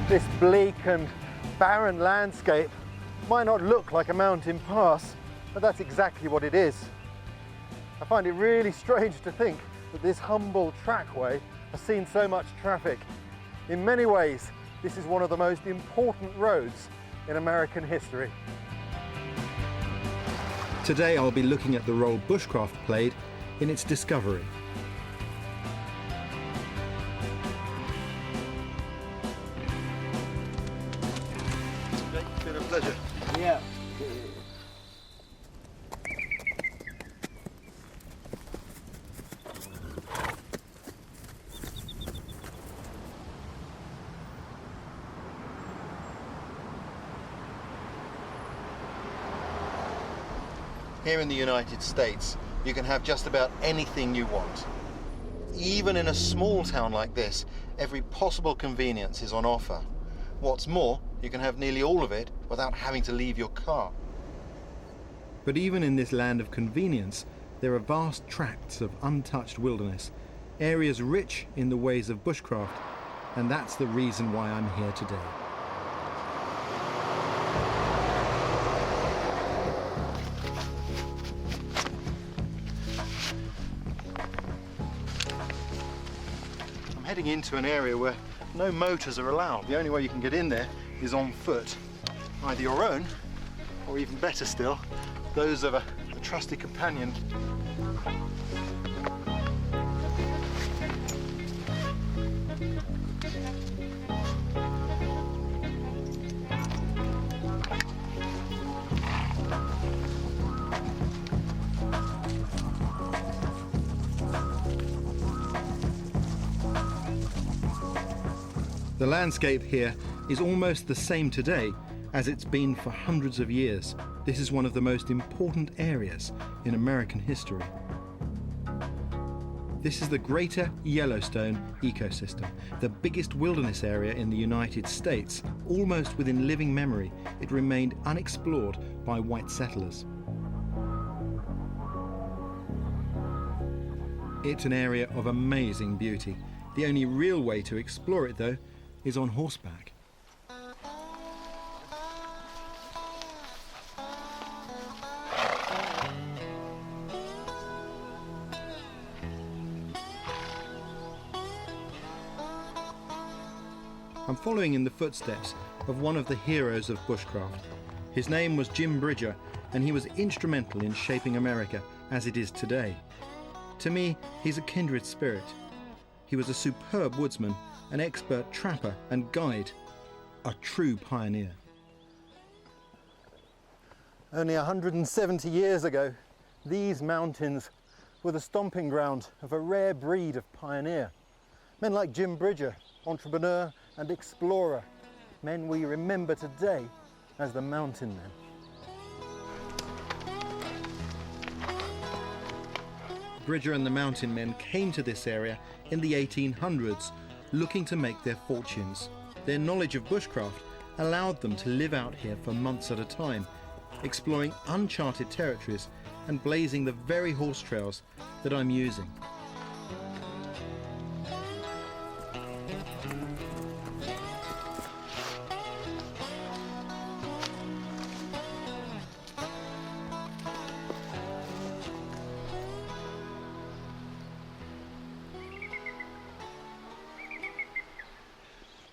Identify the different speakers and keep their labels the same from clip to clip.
Speaker 1: This bleak and barren landscape might not look like a mountain pass, but that's exactly what it is. I find it really strange to think that this humble trackway has seen so much traffic. In many ways, this is one of the most important roads in American history.
Speaker 2: Today I'll be looking at the role bushcraft played in its discovery.
Speaker 1: It's been a pleasure.
Speaker 3: Yeah.
Speaker 1: Here in the United States, you can have just about anything you want. Even in a small town like this, every possible convenience is on offer. What's more, you can have nearly all of it without having to leave your car.
Speaker 2: But even in this land of convenience, there are vast tracts of untouched wilderness, areas rich in the ways of bushcraft, and that's the reason why I'm here today.
Speaker 1: I'm heading into an area where no motors are allowed. The only way you can get in there is on foot. Either your own, or even better still, those of a trusty companion.
Speaker 2: The landscape here is almost the same today as it's been for hundreds of years. This is one of the most important areas in American history. This is the Greater Yellowstone ecosystem, the biggest wilderness area in the United States. Almost within living memory, it remained unexplored by white settlers. It's an area of amazing beauty. The only real way to explore it, though, is on horseback. I'm following in the footsteps of one of the heroes of bushcraft. His name was Jim Bridger, and he was instrumental in shaping America as it is today. To me, he's a kindred spirit. He was a superb woodsman, an expert trapper and guide, a true pioneer.
Speaker 1: Only 170 years ago, these mountains were the stomping ground of a rare breed of pioneer. Men like Jim Bridger, entrepreneur and explorer, men we remember today as the mountain men.
Speaker 2: Bridger and the mountain men came to this area in the 1800s, looking to make their fortunes. Their knowledge of bushcraft allowed them to live out here for months at a time, exploring uncharted territories and blazing the very horse trails that I'm using.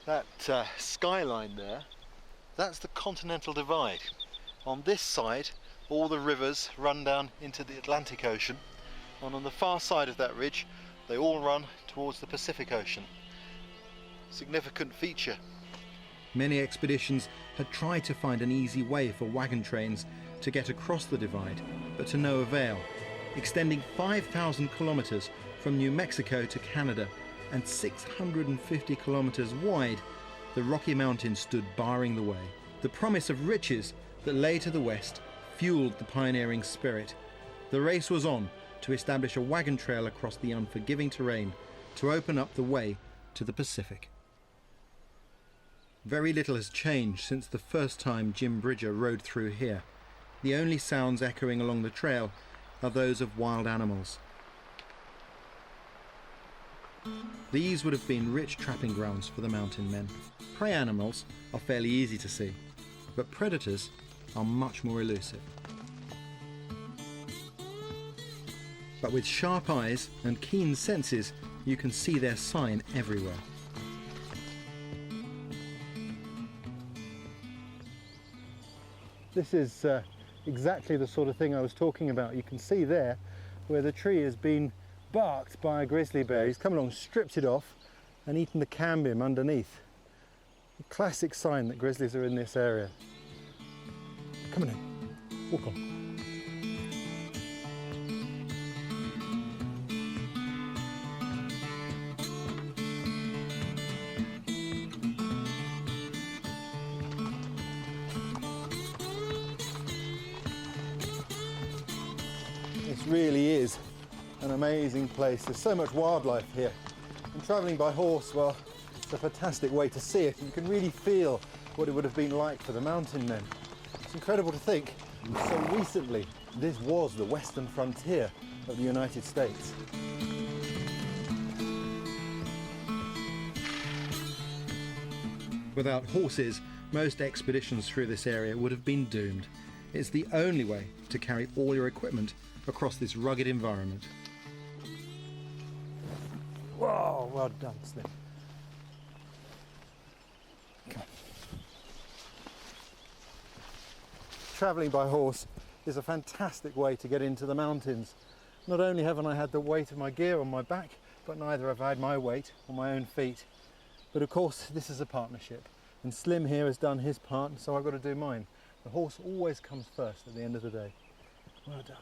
Speaker 1: That skyline there, that's the Continental Divide. On this side, all the rivers run down into the Atlantic Ocean, and on the far side of that ridge, they all run towards the Pacific Ocean. Significant feature.
Speaker 2: Many expeditions had tried to find an easy way for wagon trains to get across the divide, but to no avail. Extending 5,000 kilometers from New Mexico to Canada and 650 kilometers wide, the Rocky Mountains stood barring the way. The promise of riches that lay to the west fueled the pioneering spirit. The race was on to establish a wagon trail across the unforgiving terrain to open up the way to the Pacific. Very little has changed since the first time Jim Bridger rode through here. The only sounds echoing along the trail are those of wild animals. These would have been rich trapping grounds for the mountain men. Prey animals are fairly easy to see, but predators are much more elusive. But with sharp eyes and keen senses, you can see their sign everywhere.
Speaker 1: This is exactly the sort of thing I was talking about. You can see there where the tree has been barked by a grizzly bear. He's come along, stripped it off and eaten the cambium underneath. A classic sign that grizzlies are in this area. Come on in, walk on. This really is an amazing place. There's so much wildlife here. And travelling by horse, well, it's a fantastic way to see it. You can really feel what it would have been like for the mountain men. It's incredible to think so recently this was the western frontier of the United States.
Speaker 2: Without horses, most expeditions through this area would have been doomed. It's the only way to carry all your equipment across this rugged environment.
Speaker 1: Whoa, well done, Slim. Come on. Travelling by horse is a fantastic way to get into the mountains. Not only haven't I had the weight of my gear on my back, but neither have I had my weight on my own feet. But of course, this is a partnership, and Slim here has done his part, so I've got to do mine. The horse always comes first at the end of the day. Well done.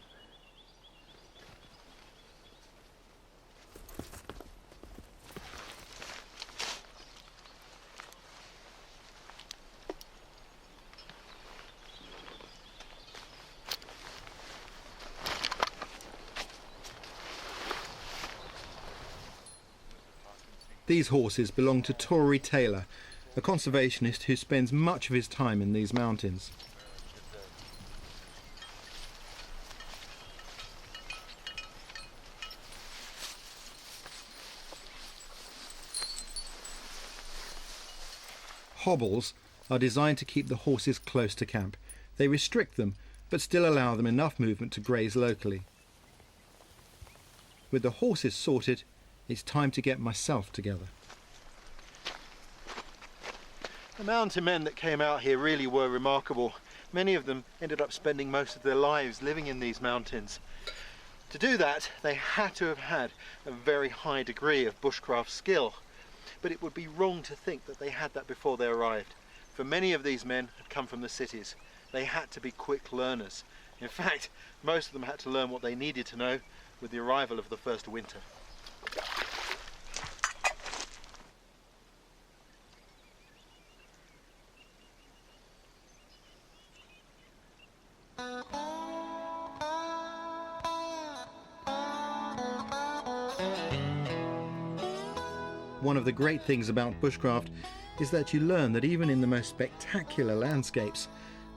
Speaker 2: These horses belong to Tory Taylor, a conservationist who spends much of his time in these mountains. Hobbles are designed to keep the horses close to camp. They restrict them, but still allow them enough movement to graze locally. With the horses sorted, it's time to get myself together.
Speaker 1: The mountain men that came out here really were remarkable. Many of them ended up spending most of their lives living in these mountains. To do that, they had to have had a very high degree of bushcraft skill. But it would be wrong to think that they had that before they arrived. For many of these men had come from the cities. They had to be quick learners. In fact, most of them had to learn what they needed to know with the arrival of the first winter.
Speaker 2: One of the great things about bushcraft is that you learn that even in the most spectacular landscapes,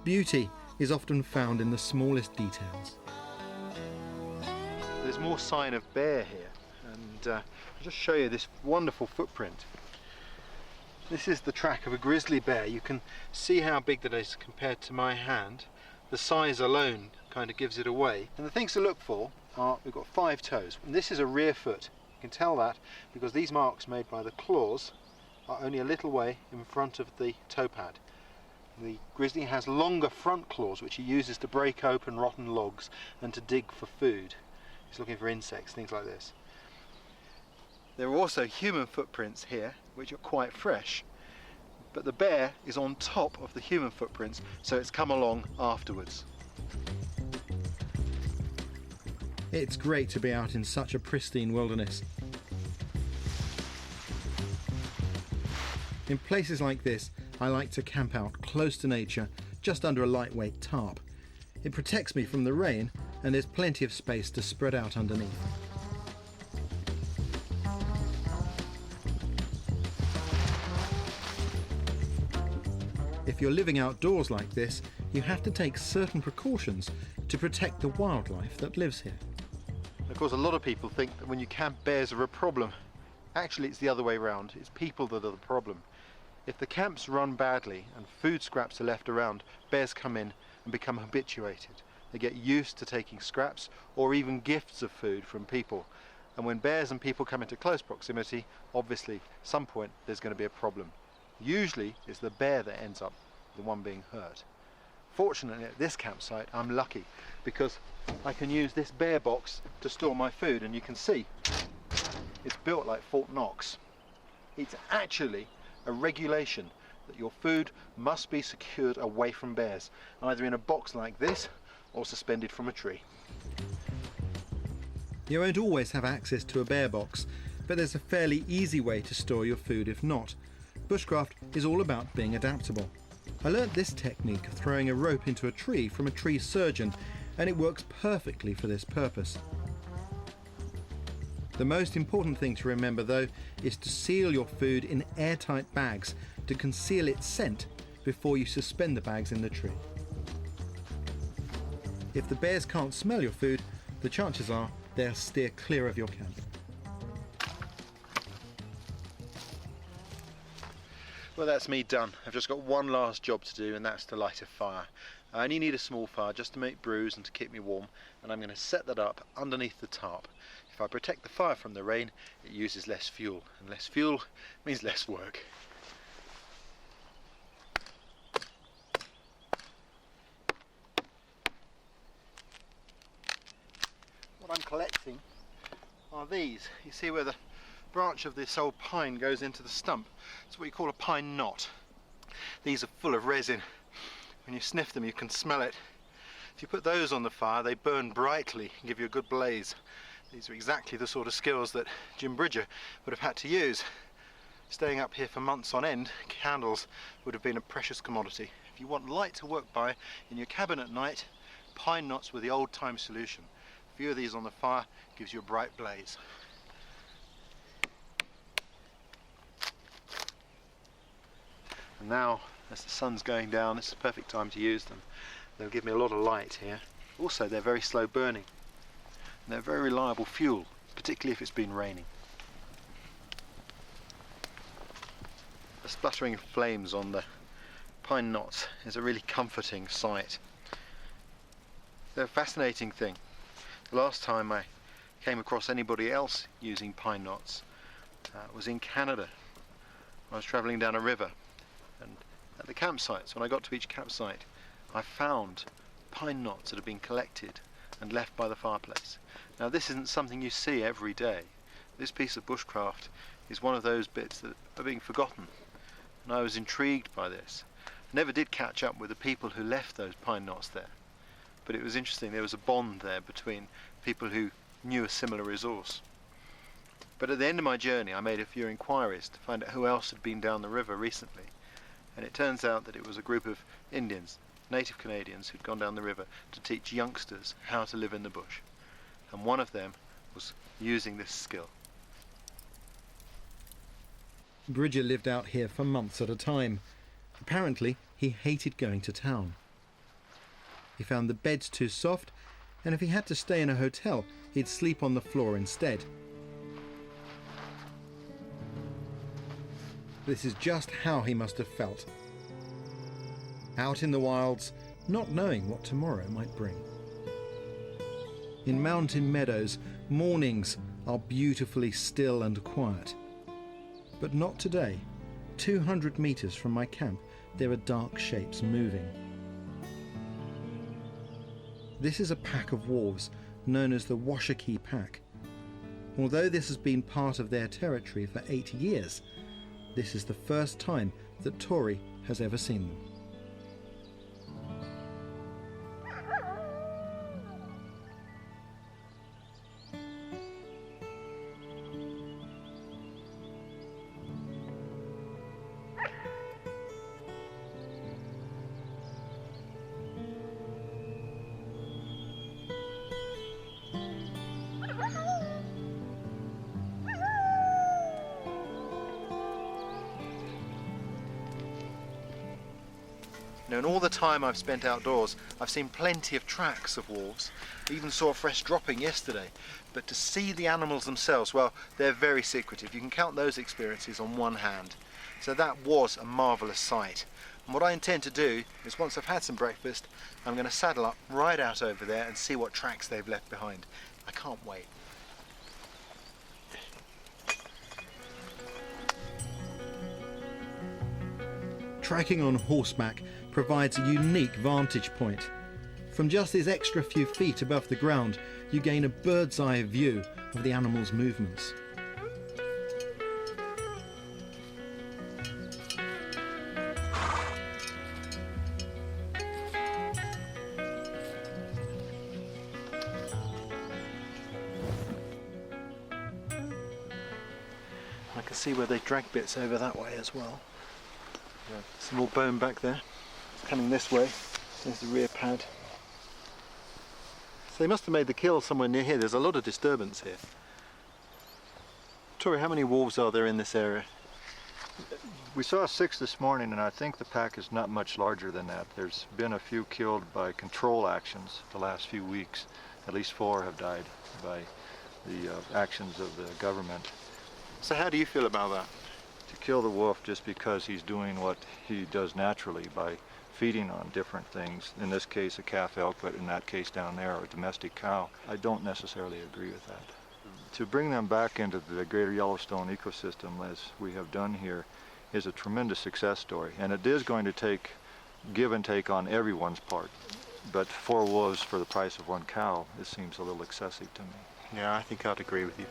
Speaker 2: beauty is often found in the smallest details.
Speaker 1: There's more sign of bear here, and I'll just show you this wonderful footprint. This is the track of a grizzly bear. You can see how big that is compared to my hand. The size alone kind of gives it away. And the things to look for are, we've got 5 toes, and this is a rear foot. You can tell that because these marks made by the claws are only a little way in front of the toe pad. The grizzly has longer front claws which he uses to break open rotten logs and to dig for food. He's looking for insects, things like this. There are also human footprints here which are quite fresh, but the bear is on top of the human footprints, so it's come along afterwards.
Speaker 2: It's great to be out in such a pristine wilderness. In places like this, I like to camp out close to nature, just under a lightweight tarp. It protects me from the rain, and there's plenty of space to spread out underneath. If you're living outdoors like this, you have to take certain precautions to protect the wildlife that lives here.
Speaker 1: Of course, a lot of people think that when you camp, bears are a problem. Actually, it's the other way around. It's people that are the problem. If the camps run badly and food scraps are left around, bears come in and become habituated. They get used to taking scraps or even gifts of food from people. And when bears and people come into close proximity, obviously, at some point, there's going to be a problem. Usually, it's the bear that ends up the one being hurt. Fortunately, at this campsite, I'm lucky because I can use this bear box to store my food, and you can see it's built like Fort Knox. It's actually a regulation that your food must be secured away from bears, either in a box like this or suspended from a tree.
Speaker 2: You won't always have access to a bear box, but there's a fairly easy way to store your food if not. Bushcraft is all about being adaptable. I learnt this technique of throwing a rope into a tree from a tree surgeon, and it works perfectly for this purpose. The most important thing to remember though is to seal your food in airtight bags to conceal its scent before you suspend the bags in the tree. If the bears can't smell your food, the chances are they'll steer clear of your camp.
Speaker 1: Well, that's me done. I've just got one last job to do, and that's to light a fire. I only need a small fire just to make brews and to keep me warm, and I'm going to set that up underneath the tarp. If I protect the fire from the rain, it uses less fuel, and less fuel means less work. What I'm collecting are these. You see where the branch of this old pine goes into the stump? It's what you call a pine knot. These are full of resin. When you sniff them, you can smell it. If you put those on the fire, they burn brightly and give you a good blaze. These are exactly the sort of skills that Jim Bridger would have had to use. Staying up here for months on end, candles would have been a precious commodity. If you want light to work by in your cabin at night, pine knots were the old-time solution. A few of these on the fire gives you a bright blaze. And now, as the sun's going down, it's the perfect time to use them. They'll give me a lot of light here. Also, they're very slow burning. And they're very reliable fuel, particularly if it's been raining. The spluttering flames on the pine knots is a really comforting sight. They're a fascinating thing. The last time I came across anybody else using pine knots was in Canada. I was travelling down a river, and at the campsites, when I got to each campsite, I found pine knots that had been collected and left by the fireplace. Now, this isn't something you see every day. This piece of bushcraft is one of those bits that are being forgotten, and I was intrigued by this. I never did catch up with the people who left those pine knots there, but it was interesting. There was a bond there between people who knew a similar resource. But at the end of my journey, I made a few inquiries to find out who else had been down the river recently, and it turns out that it was a group of Indians, native Canadians, who'd gone down the river to teach youngsters how to live in the bush, and one of them was using this skill.
Speaker 2: Bridger lived out here for months at a time. Apparently, he hated going to town. He found the beds too soft, and if he had to stay in a hotel, he'd sleep on the floor instead. This is just how he must have felt. Out in the wilds, not knowing what tomorrow might bring. In mountain meadows, mornings are beautifully still and quiet. But not today. 200 meters from my camp, there are dark shapes moving. This is a pack of wolves known as the Washakie Pack. Although this has been part of their territory for 8 years, this is the first time that Tori has ever seen them.
Speaker 1: You know, in all the time I've spent outdoors, I've seen plenty of tracks of wolves. I even saw a fresh dropping yesterday. But to see the animals themselves, well, they're very secretive. You can count those experiences on one hand. So that was a marvellous sight. And what I intend to do is, once I've had some breakfast, I'm going to saddle up right out over there and see what tracks they've left behind. I can't wait.
Speaker 2: Tracking on horseback provides a unique vantage point. From just this extra few feet above the ground, you gain a bird's eye view of the animal's movements.
Speaker 1: I can see where they drag bits over that way as well. Yeah. Some more bone back there. It's coming this way. There's the rear pad. So they must have made the kill somewhere near here. There's a lot of disturbance here. Tori, how many wolves are there in this area?
Speaker 3: We saw 6 this morning, and I think the pack is not much larger than that. There's been a few killed by control actions the last few weeks. At least 4 have died by the actions of the government.
Speaker 1: So how do you feel about that?
Speaker 3: To kill the wolf just because he's doing what he does naturally by feeding on different things, in this case a calf elk, but in that case down there a domestic cow, I don't necessarily agree with that. To bring them back into the greater Yellowstone ecosystem, as we have done here, is a tremendous success story, and it is going to take give and take on everyone's part. But 4 wolves for the price of 1 cow, it seems a little excessive to me.
Speaker 1: Yeah, I think I'd agree with you.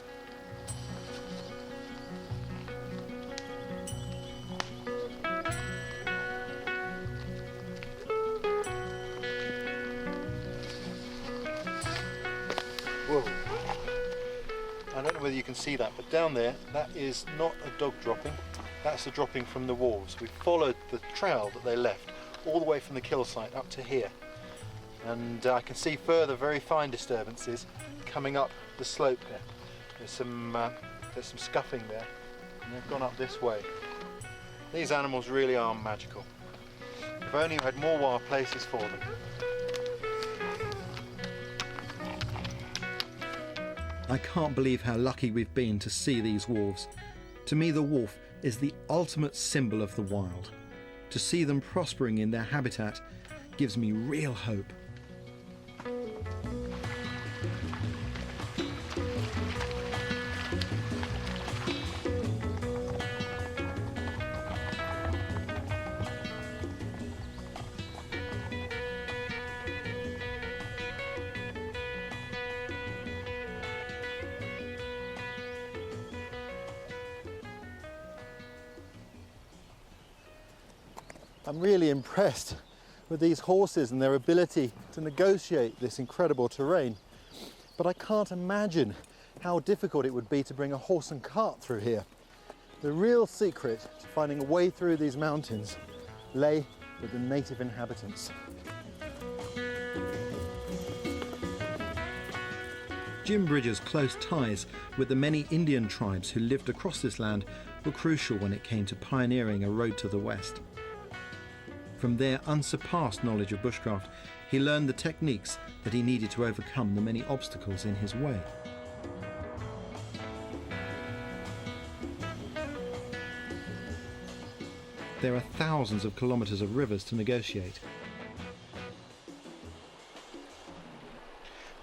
Speaker 1: Whoa. I don't know whether you can see that, but down there, that is not a dog dropping. That's a dropping from the wolves. We followed the trail that they left all the way from the kill site up to here. And I can see further very fine disturbances coming up the slope there. There's some scuffing there, and they've gone up this way. These animals really are magical. If only we had more wild places for them.
Speaker 2: I can't believe how lucky we've been to see these wolves. To me, the wolf is the ultimate symbol of the wild. To see them prospering in their habitat gives me real hope.
Speaker 1: I'm really impressed with these horses and their ability to negotiate this incredible terrain. But I can't imagine how difficult it would be to bring a horse and cart through here. The real secret to finding a way through these mountains lay with the native inhabitants.
Speaker 2: Jim Bridger's close ties with the many Indian tribes who lived across this land were crucial when it came to pioneering a road to the west. From their unsurpassed knowledge of bushcraft, he learned the techniques that he needed to overcome the many obstacles in his way. There are thousands of kilometres of rivers to negotiate.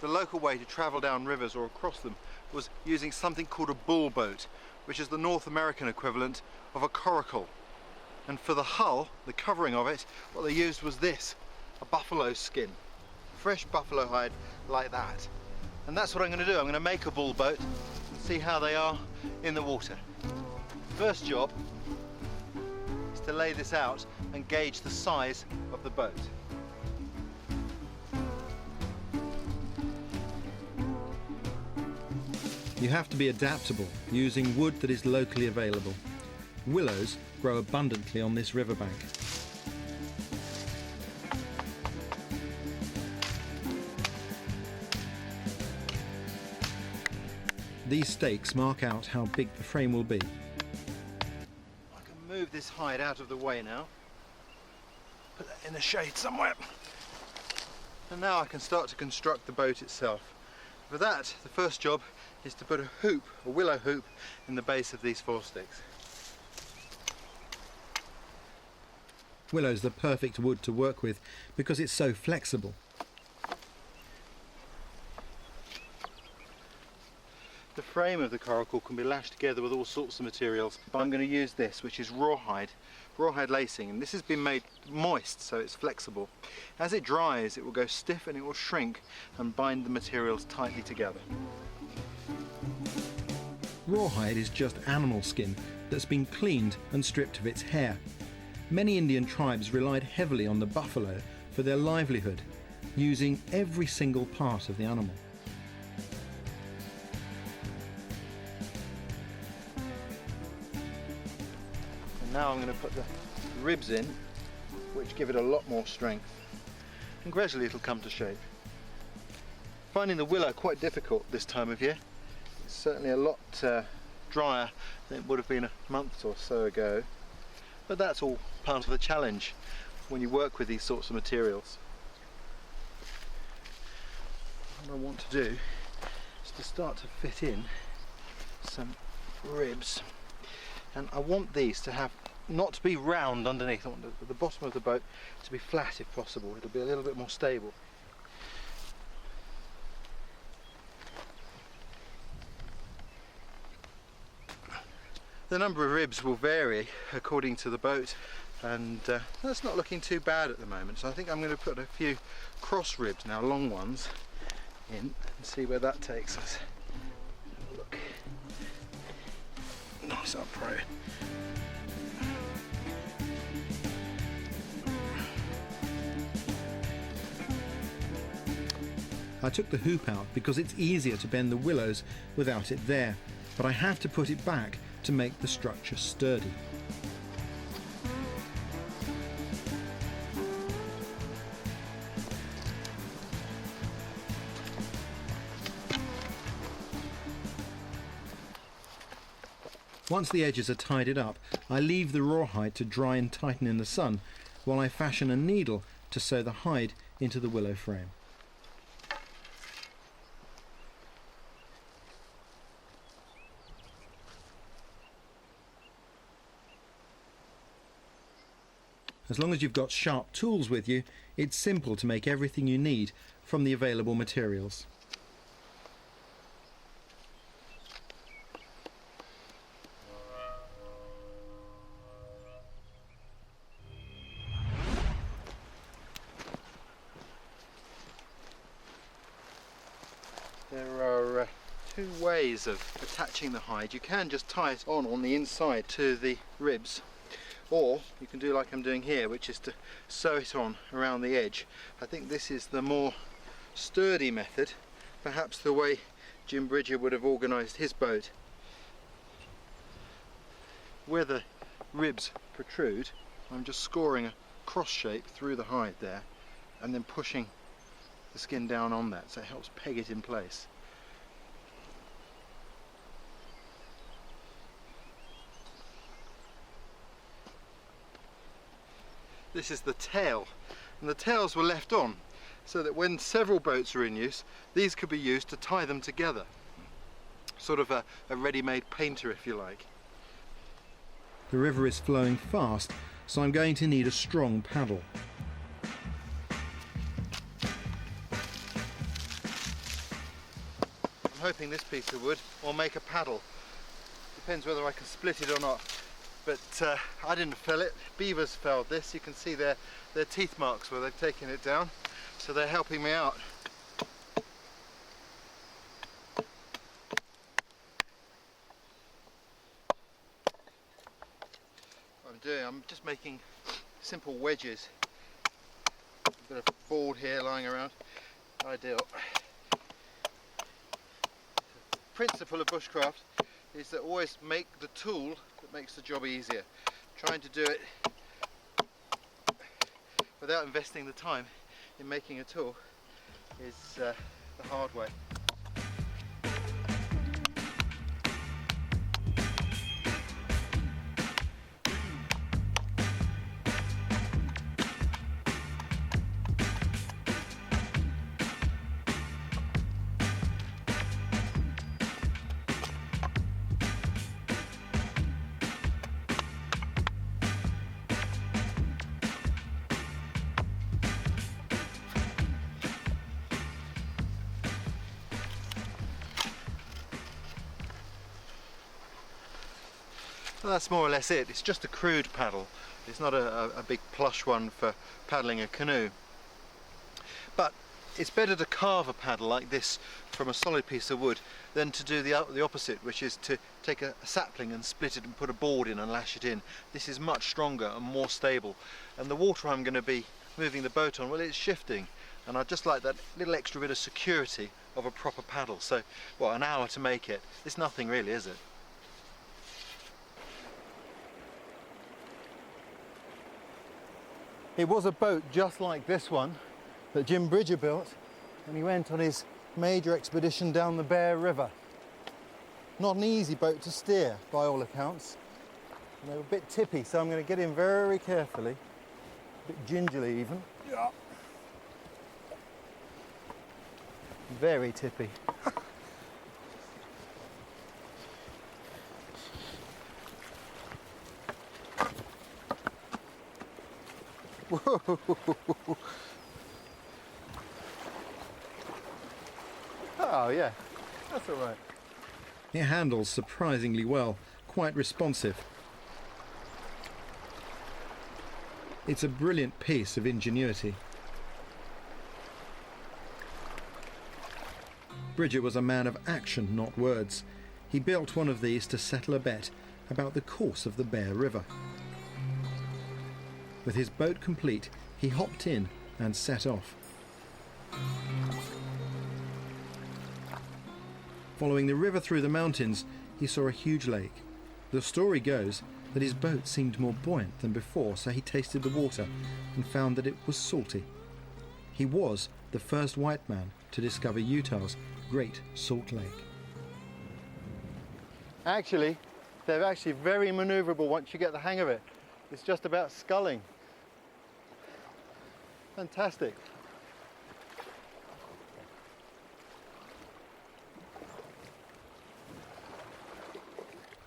Speaker 1: The local way to travel down rivers or across them was using something called a bull boat, which is the North American equivalent of a coracle. And for the hull, the covering of it, what they used was this, a buffalo skin. Fresh buffalo hide like that. And that's what I'm going to do. I'm going to make a bull boat and see how they are in the water. First job is to lay this out and gauge the size of the boat.
Speaker 2: You have to be adaptable, using wood that is locally available. Willows grow abundantly on this riverbank. These stakes mark out how big the frame will be.
Speaker 1: I can move this hide out of the way now. Put that in the shade somewhere. And now I can start to construct the boat itself. For that, the first job is to put a hoop, a willow hoop, in the base of these foresticks.
Speaker 2: Willow's the perfect wood to work with because it's so flexible.
Speaker 1: The frame of the coracle can be lashed together with all sorts of materials, but I'm going to use this, which is rawhide lacing, and this has been made moist so it's flexible. As it dries, it will go stiff and it will shrink and bind the materials tightly together.
Speaker 2: Rawhide is just animal skin that's been cleaned and stripped of its hair. Many Indian tribes relied heavily on the buffalo for their livelihood, using every single part of the animal.
Speaker 1: And now I'm going to put the ribs in, which give it a lot more strength, and gradually it'll come to shape. Finding the willow quite difficult this time of year. It's certainly a lot drier than it would have been a month or so ago, but that's all part of the challenge when you work with these sorts of materials. What I want to do is to start to fit in some ribs, and I want these to have not to be round underneath. I want the bottom of the boat to be flat if possible. It'll be a little bit more stable. The number of ribs will vary according to the boat, and that's not looking too bad at the moment, so I think I'm going to put a few cross ribs now, long ones, in and see where that takes us. Have a look. Nice upright.
Speaker 2: I took the hoop out because it's easier to bend the willows without it there, but I have to put it back to make the structure sturdy. Once the edges are tidied up, I leave the rawhide to dry and tighten in the sun while I fashion a needle to sew the hide into the willow frame. As long as you've got sharp tools with you, it's simple to make everything you need from the available materials.
Speaker 1: There are two ways of attaching the hide. You can just tie it on the inside to the ribs, or you can do like I'm doing here, which is to sew it on around the edge. I think this is the more sturdy method, perhaps the way Jim Bridger would have organised his boat. Where the ribs protrude, I'm just scoring a cross shape through the hide there and then pushing the skin down on that, so it helps peg it in place. This is the tail, and the tails were left on so that when several boats are in use, these could be used to tie them together. Sort of a ready-made painter, if you like.
Speaker 2: The river is flowing fast, so I'm going to need a strong paddle.
Speaker 1: I'm hoping this piece of wood will make a paddle. Depends whether I can split it or not. But I didn't fell it. Beavers felled this. You can see their teeth marks where they've taken it down. So they're helping me out. What I'm doing, I'm just making simple wedges. A bit of board here lying around. Ideal. The principle of bushcraft is that always make the tool that makes the job easier. Trying to do it without investing the time in making a tool is the hard way. Well, that's more or less it. It's just a crude paddle. It's not a big plush one for paddling a canoe. But it's better to carve a paddle like this from a solid piece of wood than to do the opposite, which is to take a sapling and split it and put a board in and lash it in. This is much stronger and more stable. And the water I'm going to be moving the boat on, well, it's shifting. And I'd just like that little extra bit of security of a proper paddle. So, what, an hour to make it? It's nothing really, is it? It was a boat just like this one that Jim Bridger built when he went on his major expedition down the Bear River. Not an easy boat to steer, by all accounts. And they were a bit tippy, so I'm going to get in very carefully, a bit gingerly even. Yeah. Very tippy. Whoa. Oh yeah, that's all right.
Speaker 2: It handles surprisingly well, quite responsive. It's a brilliant piece of ingenuity. Bridger was a man of action, not words. He built one of these to settle a bet about the course of the Bear River. With his boat complete, he hopped in and set off. Following the river through the mountains, he saw a huge lake. The story goes that his boat seemed more buoyant than before, so he tasted the water and found that it was salty. He was the first white man to discover Utah's Great Salt Lake.
Speaker 1: Actually, they're actually very manoeuvrable once you get the hang of it. It's just about sculling. Fantastic.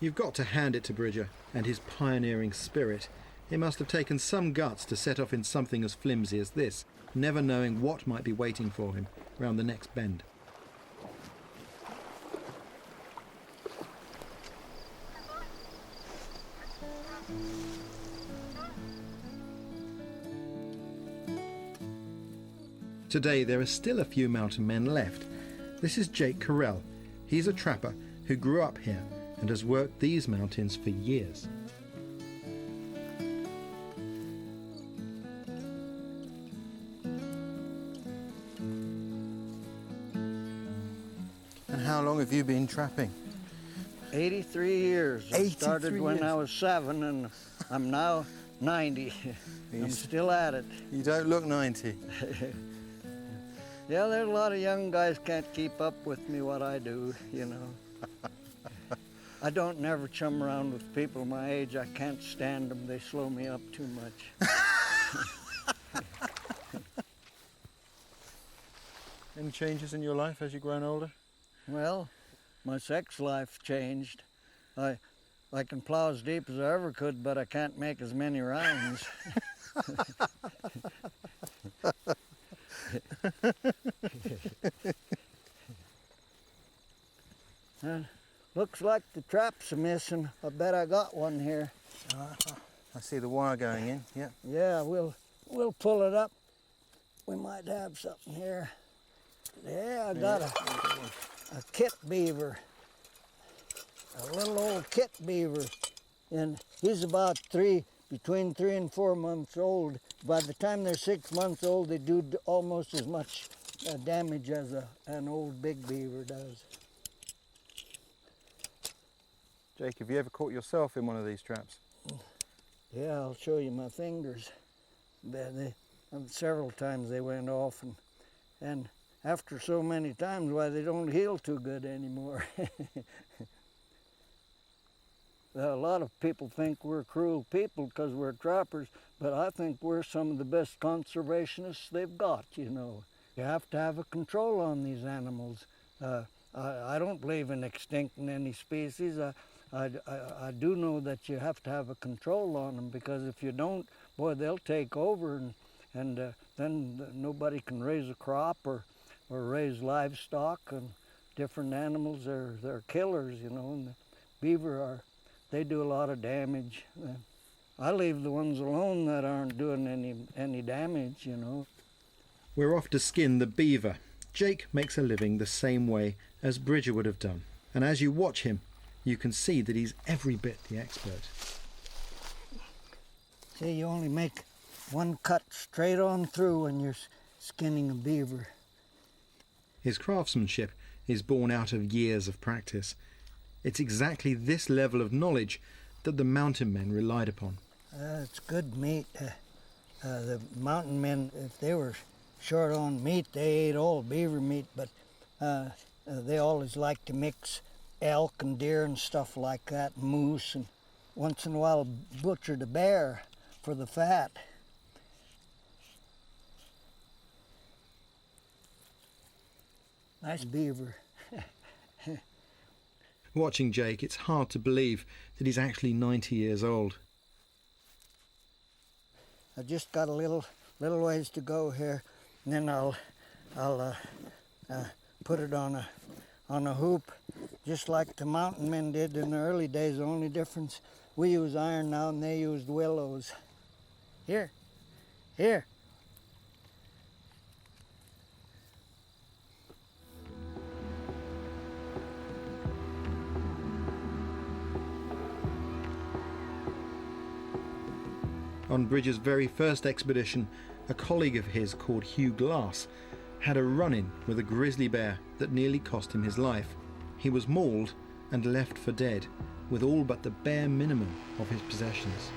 Speaker 2: You've got to hand it to Bridger and his pioneering spirit. It must have taken some guts to set off in something as flimsy as this, never knowing what might be waiting for him round the next bend. Today there are still a few mountain men left. This is Jake Carell. He's a trapper who grew up here and has worked these mountains for years.
Speaker 1: And how long have you been trapping?
Speaker 4: 83 years. I
Speaker 1: 83
Speaker 4: started when
Speaker 1: years.
Speaker 4: I was 7 and I'm now 90. I'm still at it.
Speaker 1: You don't look 90.
Speaker 4: Yeah, there's a lot of young guys can't keep up with me what I do, you know. I don't never chum around with people my age. I can't stand them. They slow me up too much.
Speaker 1: Any changes in your life as you've grown older?
Speaker 4: Well, my sex life changed. I can plow as deep as I ever could, but I can't make as many rounds. Looks like the traps are missing. I bet I got one here.
Speaker 1: I see the wire going in, yeah.
Speaker 4: Yeah, we'll pull it up. We might have something here. Yeah, I got a kit beaver. A little old kit beaver. And he's about between 3 and 4 months old. By the time they're 6 months old, they do almost as much damage as an old big beaver does.
Speaker 1: Jake, have you ever caught yourself in one of these traps?
Speaker 4: Yeah, I'll show you my fingers. Several times they went off, and after so many times, why, they don't heal too good anymore. A lot of people think we're cruel people because we're trappers, but I think we're some of the best conservationists they've got, you know. You have to have a control on these animals. I don't believe in extincting any species. I do know that you have to have a control on them, because if you don't, boy, they'll take over, and then nobody can raise a crop or raise livestock, and different animals, they're killers, you know. And the beaver They do a lot of damage. I leave the ones alone that aren't doing any damage, you know.
Speaker 2: We're off to skin the beaver. Jake makes a living the same way as Bridger would have done. And as you watch him, you can see that he's every bit the expert.
Speaker 4: See, you only make one cut straight on through when you're skinning a beaver.
Speaker 2: His craftsmanship is born out of years of practice. It's exactly this level of knowledge that the mountain men relied upon.
Speaker 4: It's good meat. The mountain men, if they were short on meat, they ate all beaver meat, but they always liked to mix elk and deer and stuff like that, moose, and once in a while butchered a bear for the fat. Nice beaver.
Speaker 2: Watching Jake, it's hard to believe that he's actually 90 years old.
Speaker 4: I just got a little ways to go here, and then I'll put it on a hoop, just like the mountain men did in the early days. The only difference, we use iron now and they used willows. Here.
Speaker 2: On Bridger's very first expedition, a colleague of his called Hugh Glass had a run-in with a grizzly bear that nearly cost him his life. He was mauled and left for dead, with all but the bare minimum of his possessions.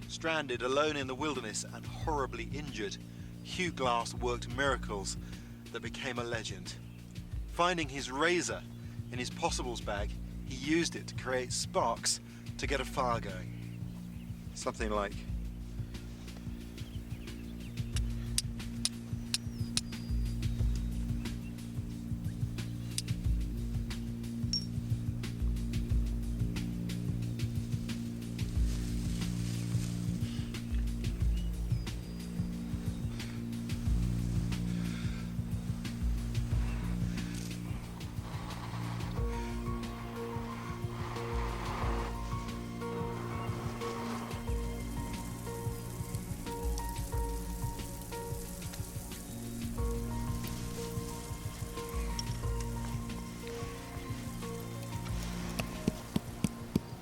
Speaker 2: Stranded alone in the wilderness and horribly injured, Hugh Glass worked miracles that became a legend. Finding his razor in his possibles bag, he used it to create sparks to get a fire going. Something like...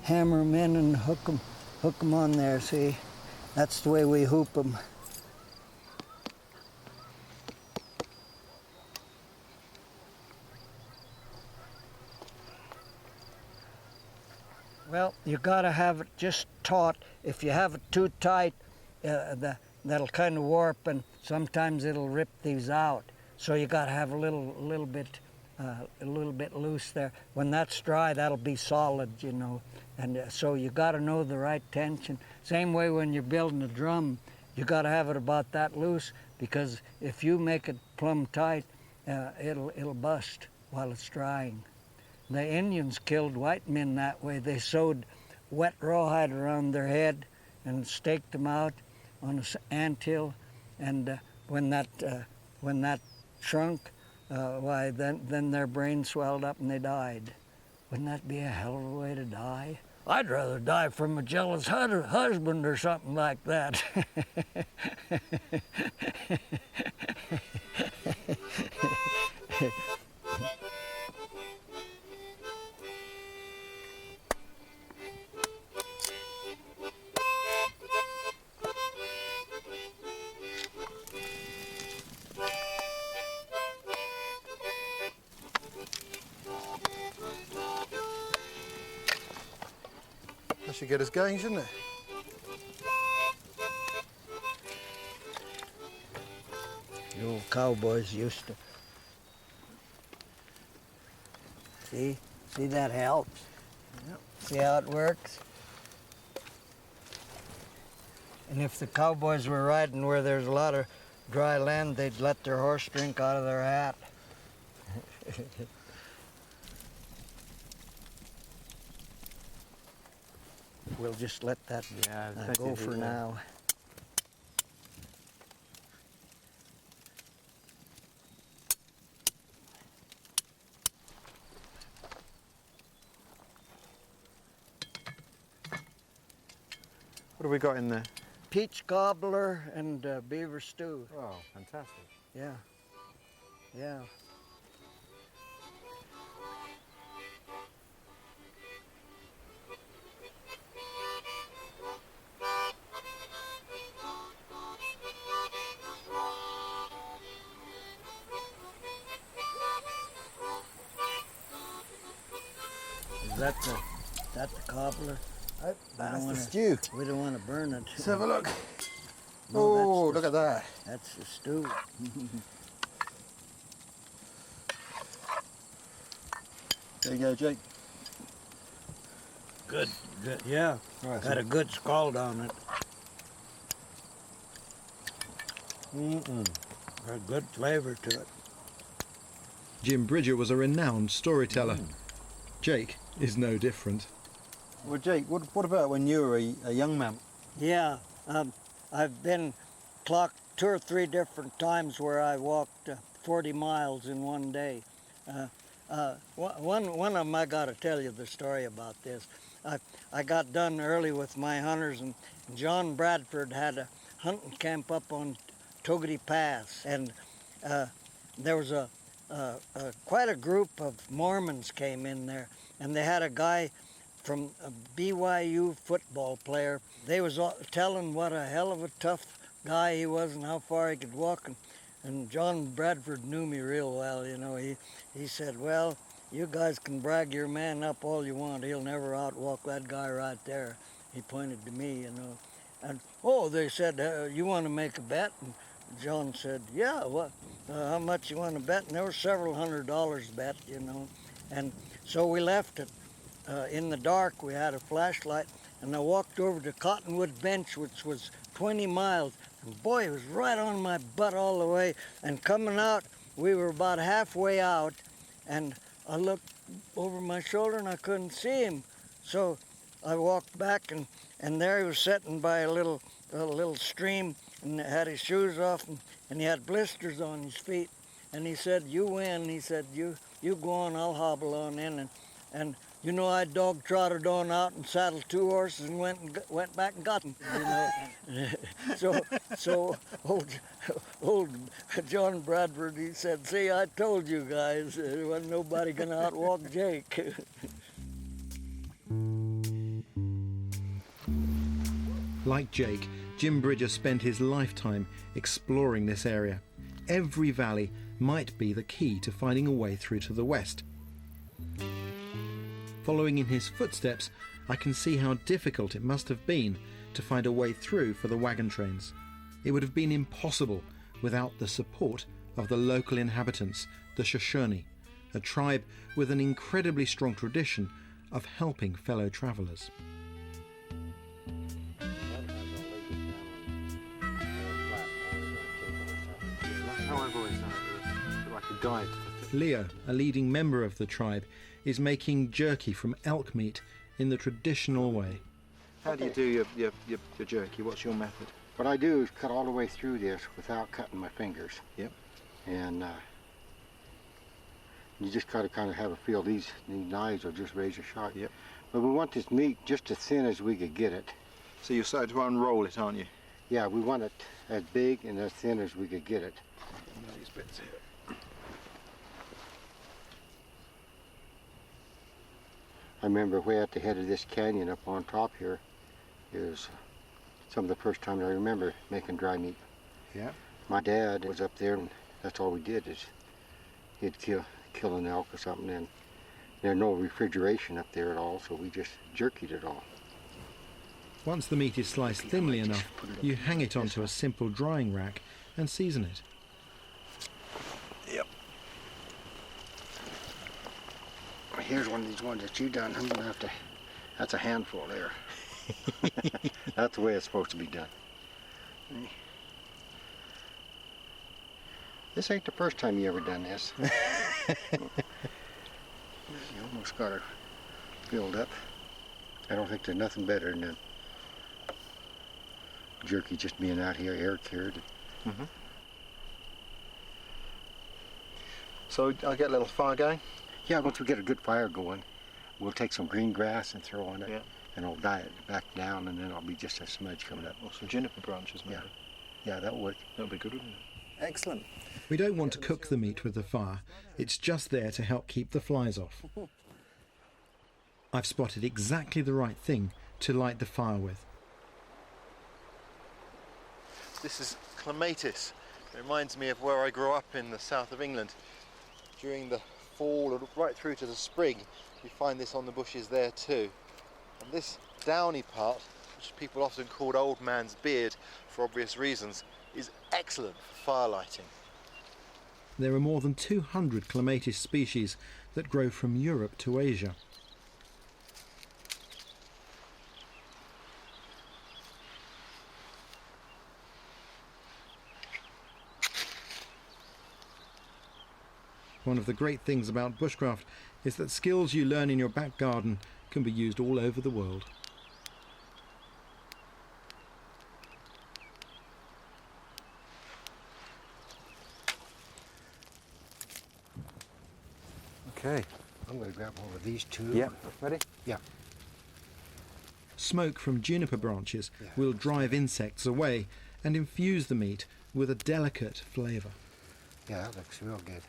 Speaker 4: Hammer them in and hook them on there, see? That's the way we hoop them. Well, you gotta have it just taut. If you have it too tight, that'll kind of warp, and sometimes it'll rip these out. So you gotta have a little bit loose there. When that's dry, that'll be solid, you know. And so you got to know the right tension. Same way when you're building a drum, you got to have it about that loose, because if you make it plumb tight, it'll bust while it's drying. The Indians killed white men that way. They sewed wet rawhide around their head and staked them out on an anthill, and when that shrunk, why then their brain swelled up and they died. Wouldn't that be a hell of a way to die? I'd rather die from a jealous husband or something like that.
Speaker 1: That should get us going, shouldn't it?
Speaker 4: The old cowboys used to. See that helps? Yep. See how it works? And if the cowboys were riding where there's a lot of dry land, they'd let their horse drink out of their hat. We'll just let that go for now.
Speaker 2: What have we got in there?
Speaker 4: Peach cobbler and beaver stew.
Speaker 2: Oh, fantastic.
Speaker 4: Yeah, yeah. Is that the cobbler?
Speaker 2: That's the stew.
Speaker 4: We don't want to burn it.
Speaker 2: Let's have a look.
Speaker 4: No,
Speaker 2: Oh,
Speaker 4: that's
Speaker 2: look at that.
Speaker 4: That's the stew.
Speaker 2: There you go, Jake.
Speaker 4: Good, yeah.
Speaker 2: Right,
Speaker 4: Got a good scald on it. Got a good flavor to it.
Speaker 2: Jim Bridger was a renowned storyteller. Jake is no different. Well, Jake, what about when you were a young man?
Speaker 4: Yeah, I've been clocked 2 or 3 different times where I walked 40 miles in one day. One of them, I got to tell you the story about this. I got done early with my hunters, and John Bradford had a hunting camp up on Togety Pass, and there was quite a group of Mormons came in there, and they had a guy from a BYU football player. They was telling what a hell of a tough guy he was and how far he could walk, and John Bradford knew me real well, you know. He said, well, you guys can brag your man up all you want. He'll never outwalk that guy right there. He pointed to me, you know. And, oh, they said, you want to make a bet? And John said, yeah, what? How much you want to bet? And there were several $100 bet, you know. And so we left it in the dark. We had a flashlight, and I walked over to Cottonwood Bench, which was 20 miles. And boy, it was right on my butt all the way. And coming out, we were about halfway out, and I looked over my shoulder and I couldn't see him. So I walked back, and there he was sitting by a little stream, and had his shoes off, and he had blisters on his feet. And he said, you win. He said, you go on, I'll hobble on in. And you know, I dog trotted on out and saddled 2 horses and went back and got them, you know. so old John Bradford, he said, see, I told you guys, there wasn't nobody gonna outwalk Jake.
Speaker 2: Like Jake, Jim Bridger spent his lifetime exploring this area. Every valley might be the key to finding a way through to the west. Following in his footsteps, I can see how difficult it must have been to find a way through for the wagon trains. It would have been impossible without the support of the local inhabitants, the Shoshone, a tribe with an incredibly strong tradition of helping fellow travellers. Leo, a leading member of the tribe, is making jerky from elk meat in the traditional way.
Speaker 5: How do you do your jerky? What's your method?
Speaker 6: What I do is cut all the way through this without cutting my fingers.
Speaker 5: Yep.
Speaker 6: And you just gotta kind of have a feel. These knives are just razor sharp.
Speaker 5: Yep.
Speaker 6: But we want this meat just as thin as we could get it.
Speaker 5: So you're starting to unroll it, aren't you?
Speaker 6: Yeah, we want it as big and as thin as we could get it.
Speaker 5: These bits here.
Speaker 6: I remember way at the head of this canyon up on top here is some of the first time I remember making dry meat.
Speaker 5: Yeah.
Speaker 6: My dad was up there, and that's all we did is he'd kill an elk or something, and there's no refrigeration up there at all, so we just jerkied it all.
Speaker 2: Once the meat is sliced thinly enough, you hang it onto a simple drying rack and season it.
Speaker 5: Yep.
Speaker 6: Here's one of these ones that you done. I'm gonna have to, that's a handful there. That's the way it's supposed to be done. This ain't the first time you ever done this. You almost got her filled up. I don't think there's nothing better than jerky just being out here air cured.
Speaker 5: Mm-hmm. So I'll get a little fire going?
Speaker 6: Yeah, once we get a good fire going, we'll take some green grass and throw on it.
Speaker 5: Yeah.
Speaker 6: and it'll die back down, and then it'll be just a smudge coming up.
Speaker 5: Or some juniper branches, maybe.
Speaker 6: Yeah, that'll work.
Speaker 5: That'll be good, wouldn't it?
Speaker 2: Excellent. We don't want to cook the meat with the fire. It's just there to help keep the flies off. I've spotted exactly the right thing to light the fire with.
Speaker 1: This is clematis. It reminds me of where I grew up in the south of England. During the fall, right through to the spring, you find this on the bushes there too. And this downy part, which people often called old man's beard for obvious reasons, is excellent for fire lighting.
Speaker 2: There are more than 200 clematis species that grow from Europe to Asia. One of the great things about bushcraft is that skills you learn in your back garden can be used all over the world.
Speaker 6: Okay. I'm going to grab hold of these two.
Speaker 1: Yeah, ready?
Speaker 6: Yeah.
Speaker 2: Smoke from juniper branches will drive insects away and infuse the meat with a delicate flavour.
Speaker 6: Yeah, that looks real good.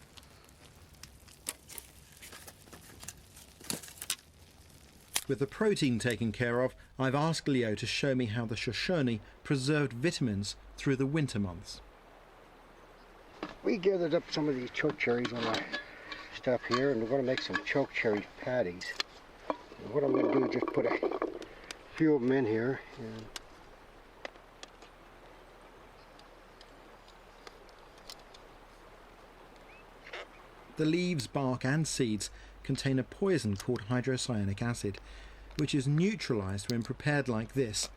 Speaker 2: With the protein taken care of, I've asked Leo to show me how the Shoshone preserved vitamins through the winter months.
Speaker 6: We gathered up some of these choke cherries on our stuff here, and we're going to make some choke cherry patties. And what I'm going to do is just put a few of them in here. And
Speaker 2: The leaves, bark and seeds contain a poison called hydrocyanic acid, which is neutralised when prepared like this,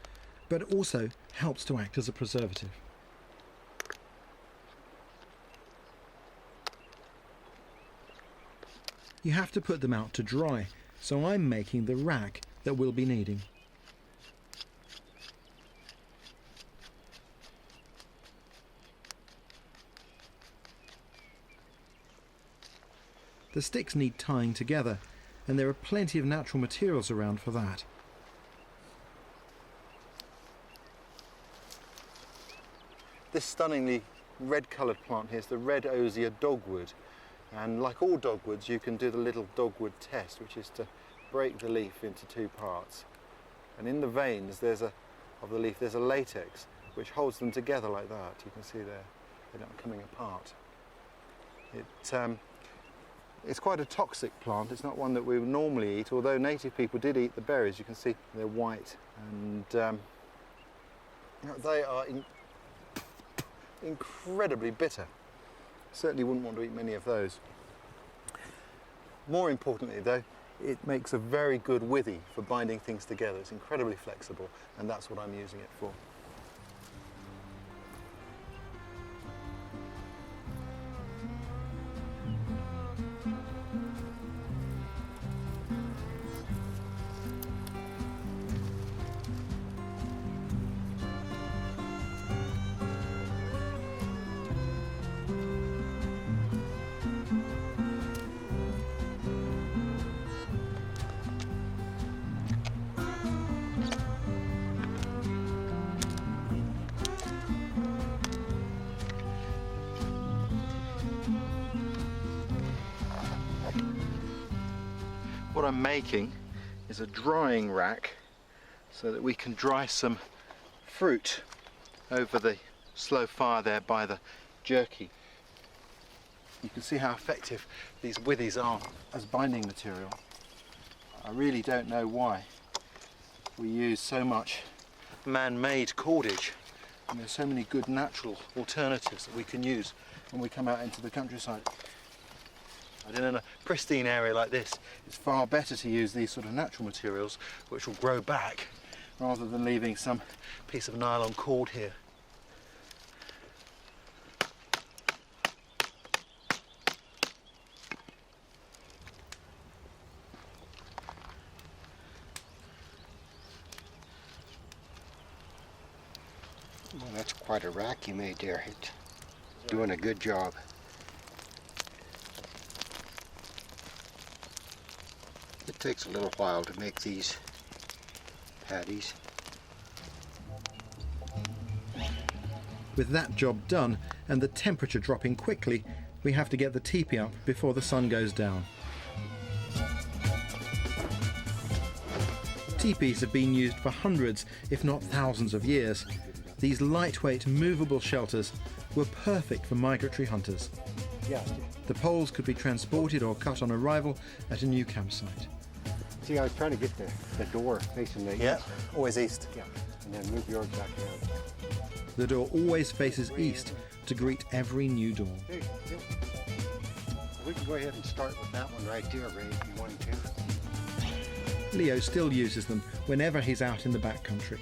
Speaker 2: but also helps to act as a preservative. You have to put them out to dry, so I'm making the rack that we'll be needing. The sticks need tying together, and there are plenty of natural materials around for that.
Speaker 1: This stunningly red-coloured plant here is the red osier dogwood. And like all dogwoods, you can do the little dogwood test, which is to break the leaf into two parts. And in the veins of the leaf, there's a latex which holds them together like that. You can see they're not coming apart. It's quite a toxic plant. It's not one that we would normally eat, although native people did eat the berries. You can see they're white, and they are incredibly bitter. Certainly wouldn't want to eat many of those. More importantly though, it makes a very good withy for binding things together. It's incredibly flexible, and that's what I'm using it for. What I'm making is a drying rack so that we can dry some fruit over the slow fire there by the jerky. You can see how effective these withies are as binding material. I really don't know why we use so much man-made cordage, and there's so many good natural alternatives that we can use when we come out into the countryside. And in a pristine area like this, it's far better to use these sort of natural materials which will grow back rather than leaving some piece of nylon cord here.
Speaker 6: well, that's quite a rack you made there. It's doing a good job. It takes a little while to make these paddies.
Speaker 2: With that job done and the temperature dropping quickly, we have to get the teepee up before the sun goes down. Teepees have been used for hundreds, if not thousands of years. These lightweight, movable shelters were perfect for migratory hunters.
Speaker 6: Yeah.
Speaker 2: The poles could be transported or cut on arrival at a new campsite.
Speaker 6: See, I was trying to get the door facing the east.
Speaker 1: always east.
Speaker 6: Yeah, and then move yours back around.
Speaker 2: The door always faces east to greet every new dawn.
Speaker 6: Hey, yeah. We can go ahead and start with that one right there, Ray, if you wanted to.
Speaker 2: Leo still uses them whenever he's out in the backcountry.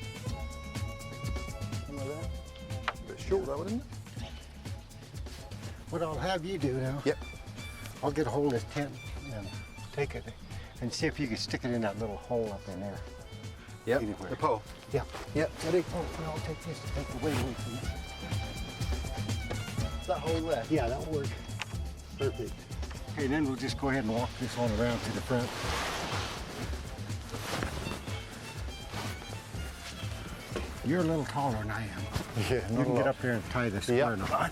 Speaker 1: A bit short, that one, isn't it?
Speaker 6: What I'll have you do now,
Speaker 1: Yep.
Speaker 6: I'll get a hold of this tent and take it and see if you can stick it in that little hole up in there.
Speaker 1: Yep.
Speaker 6: Anywhere.
Speaker 1: The pole.
Speaker 6: Yeah.
Speaker 1: Yep.
Speaker 6: Ready? Oh, well, I'll take this to take the weight away from you.
Speaker 1: That hole there.
Speaker 6: Yeah, that'll work. Perfect. Okay, then we'll just go ahead and walk this one around to the front. You're a little taller than I am.
Speaker 1: Yeah,
Speaker 6: You can get up there and tie the square knot.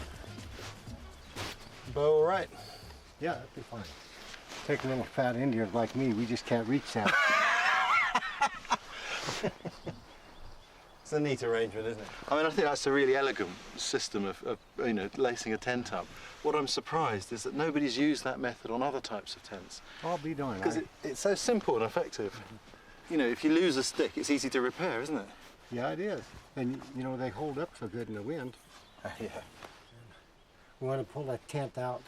Speaker 1: Bow all right.
Speaker 6: Yeah, that'd be fine. Take little fat Indians like me, we just can't reach that.
Speaker 1: It's a neat arrangement, isn't it?
Speaker 7: I mean, I think that's a really elegant system of lacing a tent up. What I'm surprised is that nobody's used that method on other types of tents.
Speaker 6: I'll be darned.
Speaker 7: Because it's so simple and effective. You know, if you lose a stick, it's easy to repair, isn't it?
Speaker 6: Yeah, it is. And you know, they hold up so good in the wind.
Speaker 1: Yeah.
Speaker 6: We want to pull that tent out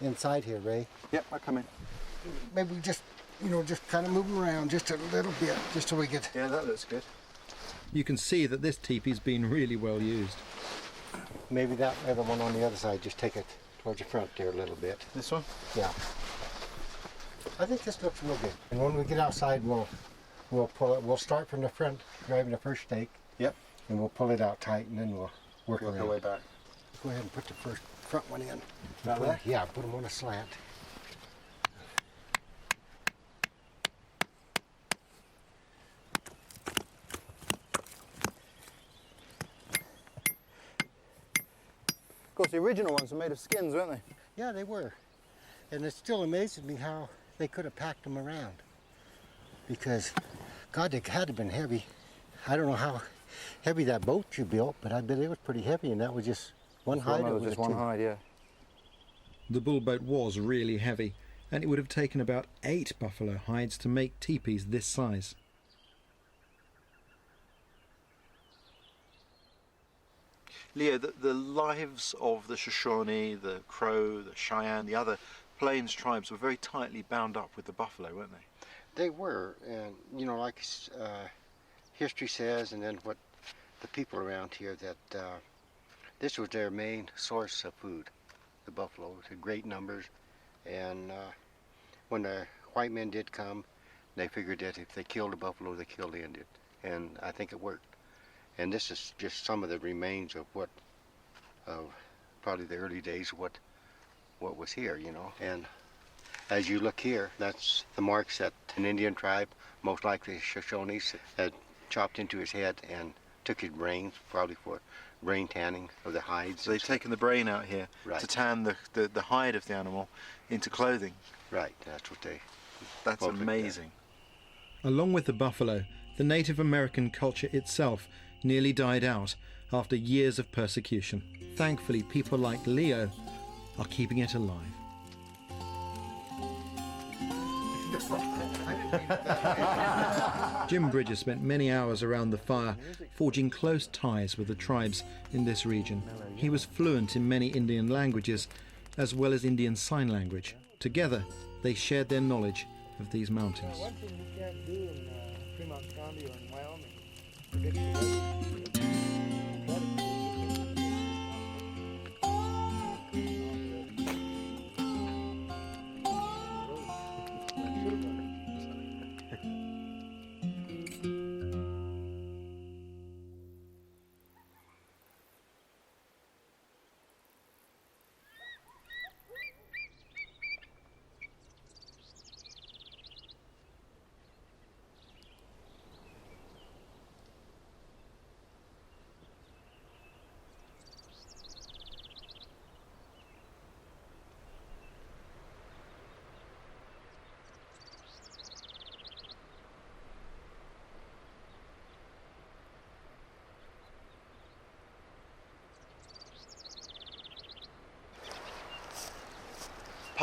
Speaker 6: inside here, Ray.
Speaker 7: Yep, I come in.
Speaker 6: Maybe we just, just kind of move them around just a little bit, just so we get...
Speaker 7: Yeah, that looks good.
Speaker 2: You can see that this teepee's been really well used.
Speaker 6: Maybe that other one on the other side, just take it towards the front there a little bit.
Speaker 7: This one?
Speaker 6: Yeah. I think this looks real good. And when we get outside, we'll pull it. We'll start from the front, driving the first stake.
Speaker 7: Yep.
Speaker 6: And we'll pull it out tight, and then we'll work
Speaker 7: Work
Speaker 6: around.
Speaker 7: our way back.
Speaker 6: Go ahead and put the front one in.
Speaker 7: That there?
Speaker 6: Yeah, put them on a slant.
Speaker 1: Of course, the original ones were made of skins, weren't they?
Speaker 6: Yeah, they were. And it still amazes me how they could have packed them around. Because, God, they had to have been heavy. I don't know how heavy that boat you built, but I bet it was pretty heavy, and that was just one hide over
Speaker 1: just
Speaker 6: the
Speaker 1: one
Speaker 6: two.
Speaker 1: hide, yeah.
Speaker 2: The bull boat was really heavy, and it would have taken about 8 buffalo hides to make teepees this size.
Speaker 7: Leo, the lives of the Shoshone, the Crow, the Cheyenne, the other plains tribes were very tightly bound up with the buffalo, weren't they?
Speaker 6: They were, and like history says, and then what the people around here, that this was their main source of food, the buffalo, in great numbers. And when the white men did come, they figured that if they killed a buffalo, they killed the Indian. And I think it worked. And this is just some of the remains of probably the early days of what was here, And as you look here, that's the marks that an Indian tribe, most likely Shoshones, had chopped into his head and took his brains, probably for brain tanning of the hides.
Speaker 7: So they've taken the brain out here
Speaker 6: Right.
Speaker 7: to tan the hide of the animal into clothing.
Speaker 6: Right, that's what they...
Speaker 7: That's
Speaker 6: Well,
Speaker 7: amazing.
Speaker 2: Along with the buffalo, the Native American culture itself nearly died out after years of persecution. Thankfully, people like Leo are keeping it alive. Jim Bridger spent many hours around the fire, forging close ties with the tribes in this region. He was fluent in many Indian languages, as well as Indian Sign Language. Together, they shared their knowledge of these mountains.
Speaker 8: One thing you can't do in Fremont County or in Wyoming, predict the weather.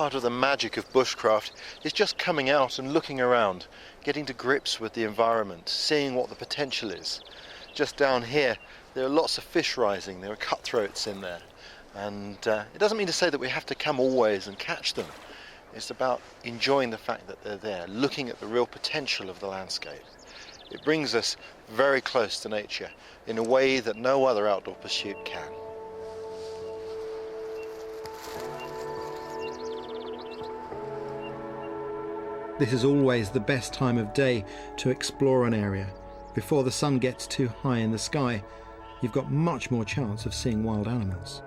Speaker 2: Part of the magic of bushcraft is just coming out and looking around, getting to grips with the environment, seeing what the potential is. Just down here, there are lots of fish rising, there are cutthroats in there. And it doesn't mean to say that we have to come always and catch them. It's about enjoying the fact that they're there, looking at the real potential of the landscape. It brings us very close to nature in a way that no other outdoor pursuit can. This is always the best time of day to explore an area. Before the sun gets too high in the sky, you've got much more chance of seeing wild animals.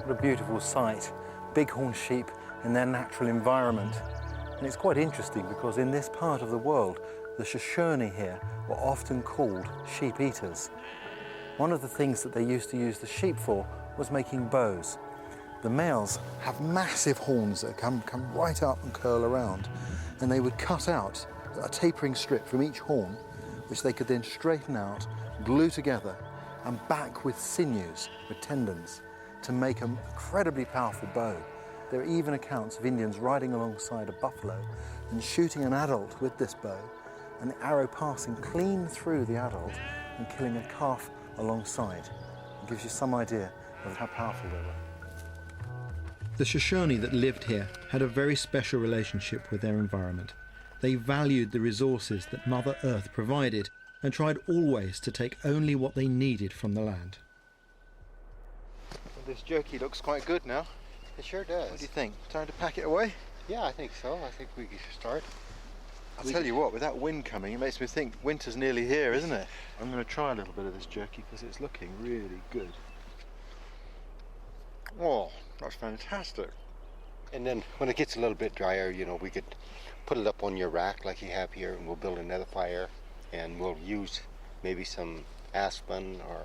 Speaker 2: What a beautiful sight. Bighorn sheep in their natural environment. And it's quite interesting because in this part of the world, the Shoshone here were often called sheep eaters. One of the things that they used to use the sheep for was making bows. The males have massive horns that come right up and curl around, and they would cut out a tapering strip from each horn, which they could then straighten out, glue together, and back with sinews, with tendons, to make an incredibly powerful bow. There are even accounts of Indians riding alongside a buffalo and shooting an adult with this bow, and the arrow passing clean through the adult and killing a calf alongside. It gives you some idea of how powerful they were. The Shoshone that lived here had a very special relationship with their environment. They valued the resources that Mother Earth provided and tried always to take only what they needed from the land. Well, this jerky looks quite good now.
Speaker 6: It sure does.
Speaker 2: What do you think? Time to pack it away?
Speaker 6: Yeah, I think so. I think we can start.
Speaker 2: I'll tell you what, with that wind coming, it makes me think winter's nearly here, isn't it? I'm going to try a little bit of this jerky because it's looking really good. Oh, that's fantastic.
Speaker 6: And then when it gets a little bit drier, you know, we could put it up on your rack like you have here, and we'll build another fire, and we'll use maybe some aspen or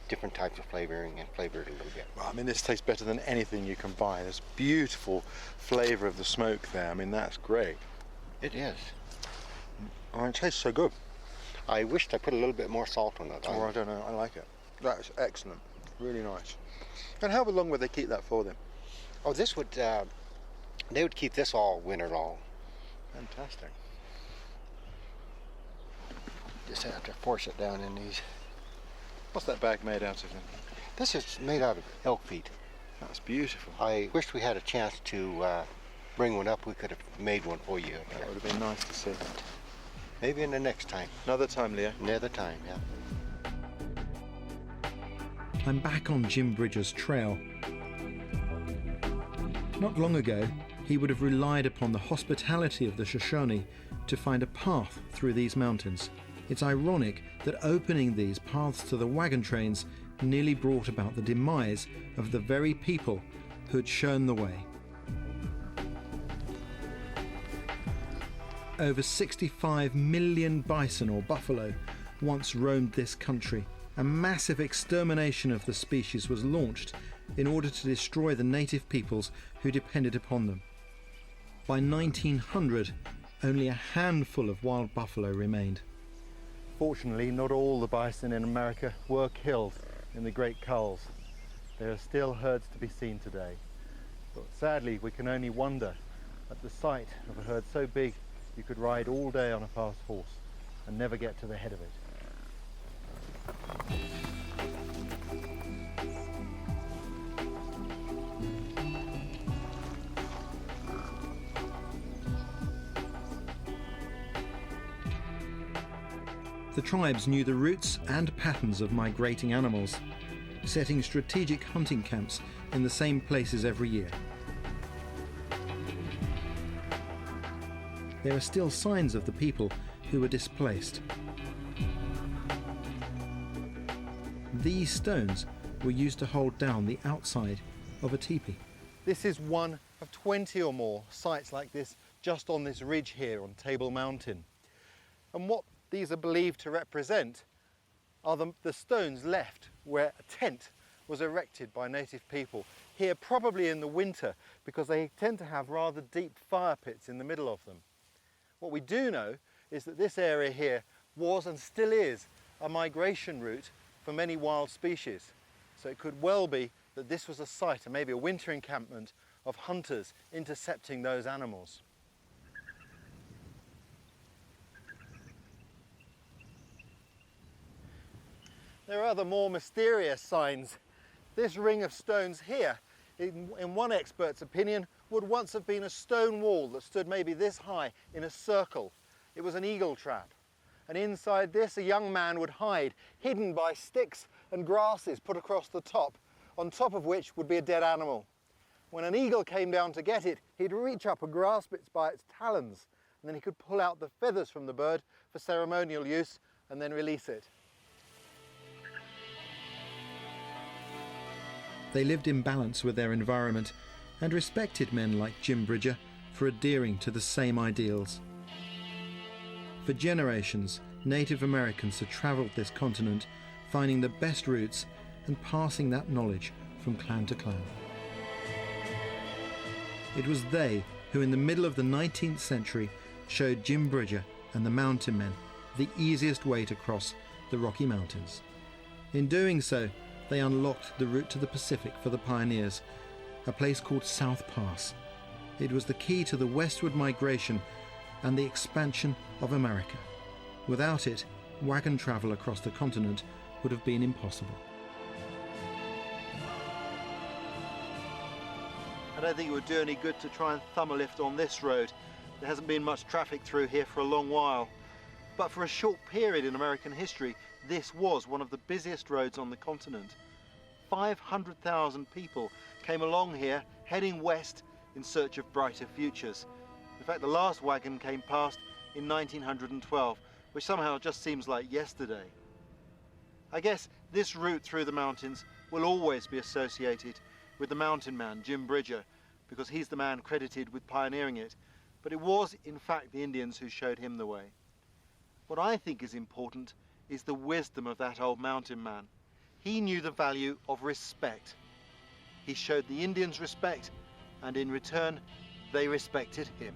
Speaker 6: different types of flavoring and flavor it a little bit.
Speaker 2: Well, I mean, this tastes better than anything you can buy. This beautiful flavour of the smoke there. I mean, that's great.
Speaker 6: It is.
Speaker 2: Oh, it tastes so good.
Speaker 6: I wished I put a little bit more salt on it.
Speaker 2: Oh, I don't know. I like it. That's excellent. Really nice. And how long would they keep that for then?
Speaker 6: Oh, this would, they would keep this all winter long.
Speaker 2: Fantastic.
Speaker 6: Just have to force it down in these.
Speaker 2: What's that bag made out of then?
Speaker 6: This is made out of elk feet.
Speaker 2: That's beautiful.
Speaker 6: I wished we had a chance to bring one up. We could have made one for you.
Speaker 2: That would have been nice to see.
Speaker 6: Maybe in the next time.
Speaker 2: Another time, Leah.
Speaker 6: Another time, yeah.
Speaker 2: I'm back on Jim Bridger's trail. Not long ago, he would have relied upon the hospitality of the Shoshone to find a path through these mountains. It's ironic that opening these paths to the wagon trains nearly brought about the demise of the very people who had shown the way. Over 65 million bison or buffalo once roamed this country. A massive extermination of the species was launched in order to destroy the native peoples who depended upon them. By 1900, only a handful of wild buffalo remained. Fortunately, not all the bison in America were killed in the Great Culls. There are still herds to be seen today. But sadly, we can only wonder at the sight of a herd so big you could ride all day on a fast horse and never get to the head of it. The tribes knew the routes and patterns of migrating animals, setting strategic hunting camps in the same places every year. There are still signs of the people who were displaced. These stones were used to hold down the outside of a teepee. This is one of 20 or more sites like this just on this ridge here on Table Mountain. And what these are believed to represent are the stones left where a tent was erected by native people here, probably in the winter, because they tend to have rather deep fire pits in the middle of them. What we do know is that this area here was and still is a migration route for many wild species. So it could well be
Speaker 1: that this was a site, and maybe a winter encampment, of hunters intercepting those animals. There are other more mysterious signs. This ring of stones here, in one expert's opinion, would once have been a stone wall that stood maybe this high in a circle. It was an eagle trap. And inside this, a young man would hide, hidden by sticks and grasses put across the top, on top of which would be a dead animal. When an eagle came down to get it, he'd reach up and grasp it by its talons, and then he could pull out the feathers from the bird for ceremonial use and then release it.
Speaker 2: They lived in balance with their environment and respected men like Jim Bridger for adhering to the same ideals. For generations, Native Americans had travelled this continent, finding the best routes and passing that knowledge from clan to clan. It was they who, in the middle of the 19th century, showed Jim Bridger and the mountain men the easiest way to cross the Rocky Mountains. In doing so, they unlocked the route to the Pacific for the pioneers, a place called South Pass. It was the key to the westward migration and the expansion of America. Without it, wagon travel across the continent would have been impossible.
Speaker 7: I don't think it would do any good to try and thumb a lift on this road. There hasn't been much traffic through here for a long while. But for a short period in American history, this was one of the busiest roads on the continent. 500,000 people came along here, heading west in search of brighter futures. In fact, the last wagon came past in 1912, which somehow just seems like yesterday. I guess this route through the mountains will always be associated with the mountain man, Jim Bridger, because he's the man credited with pioneering it. But it was, in fact, the Indians who showed him the way. What I think is important is the wisdom of that old mountain man. He knew the value of respect. He showed the Indians respect, and in return, they respected him.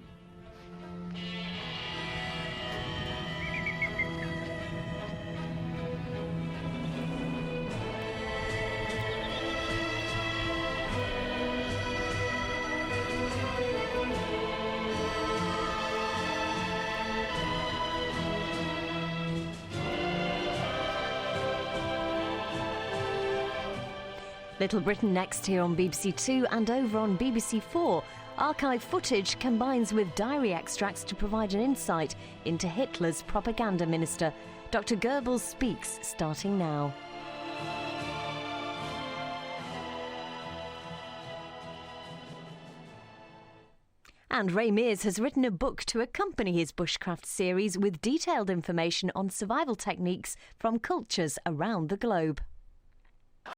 Speaker 9: Little Britain next here on BBC Two and over on BBC Four. Archive footage combines with diary extracts to provide an insight into Hitler's propaganda minister. Dr. Goebbels speaks starting now. And Ray Mears has written a book to accompany his Bushcraft series with detailed information on survival techniques from cultures around the globe.